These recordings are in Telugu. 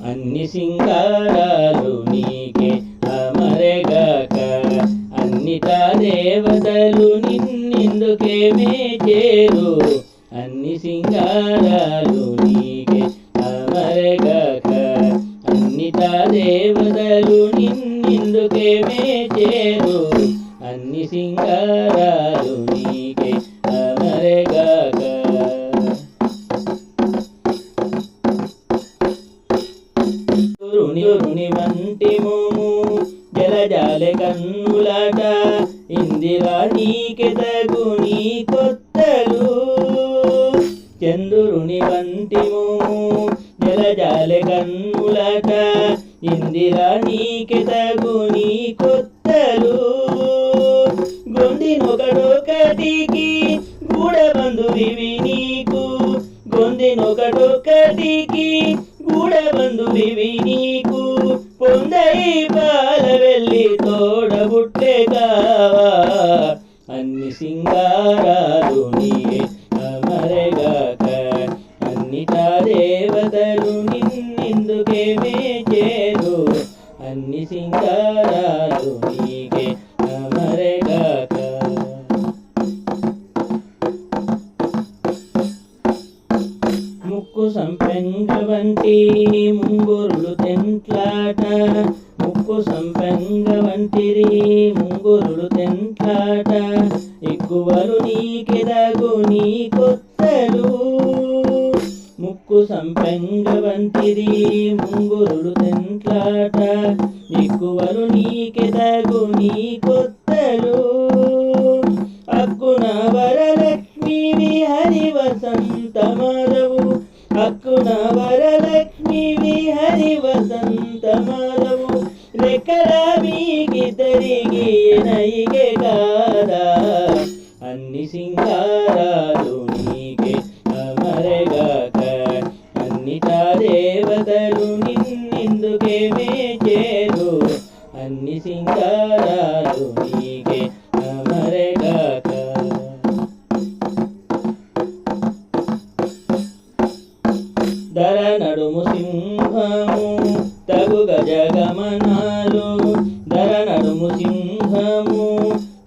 అన్ని సింగారాలు నీకే అమరగాక అన్నిటా దేవతలు నిన్నెందుకే మేచేరు అన్ని సింగారాలు నీకే అమరగాక అన్నిటా దేవతలు నిన్నెందుకే మేచేరు అన్ని సింగారాలు నీకే అమరగాక రుణి వంటి మోము జలజాలె కన్నులాట ఇందిరా నీకే తగు నీ కొత్తలు చంద్రుని వంటి మోము జలజాలె కన్నులాట ఇందిరా నీకే తగు నీ కొత్తలు గొందినొకటొకటికి గూడబంధువివి నీకు గొందినొకటొకటికి గూడబంధువివి నీకు పొందై పాల వెళ్ళి తోడబుట్టే కావా అన్ని సింగారాలు నీకే అమరగాక అన్నిటా దేవతలు నిన్నెందుకే మేచేరు అన్ని సింగారాలు నీకే అమరగాక ముక్కు సంపెంగ వంటి ముంగురులు తెంట్లాట ముక్కు సంపెంగ వంటిరి ముంగురులు తెంట్లాట ఎక్కువలు నీకెదగు నీ కొత్తలు ముక్కు సంపెంగ వంటిరి ముంగురులు తెంట్లాట ఎక్కువలు నీకెదగు నీ కొత్తలు అక్కున వరలక్ష్మి హరి వసంత మాధవు అక్కున వరలక్ష్మి హరి వసంత మాధవు రెక్కల మీకి తిరిగి నైగే కాదా అన్ని సింగారాలు నీకే అమరగాక అన్నిటా దేవతలు నిన్నెందుకే మేచేరు అన్ని సింగారాలు నీకే అమరగాక ధర నడుము సింహము తగు గజగమనాలు ధర నడుము సింహము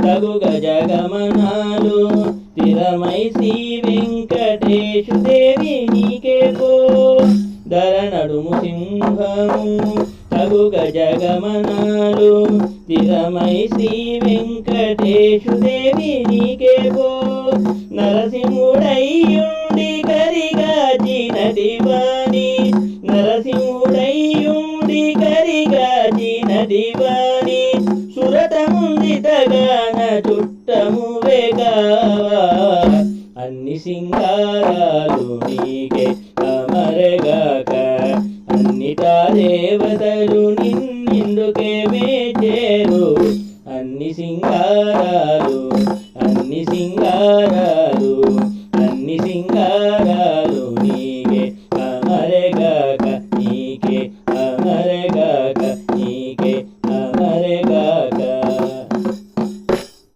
తగు గజగమనాలు స్థిరమై శ్రీ వెంకటేశు దేవి నీకే పో ధర నడుము సింహము తగు గజగమనాలు స్థిరమై శ్రీ వెంకటేశు దేవి నీకే పో నరసింహుడయ్యుండి కరిగాచినటివాణి నరసింహుడయ్యుండి కరిగాచినటివాణి సురతముందితగాన చుట్టము వేగావా అన్ని సింగారాలు నీకే అమరగాక అన్నిటా దేవతలు నిన్నెందుకే మేచేరు అన్ని సింగారాలు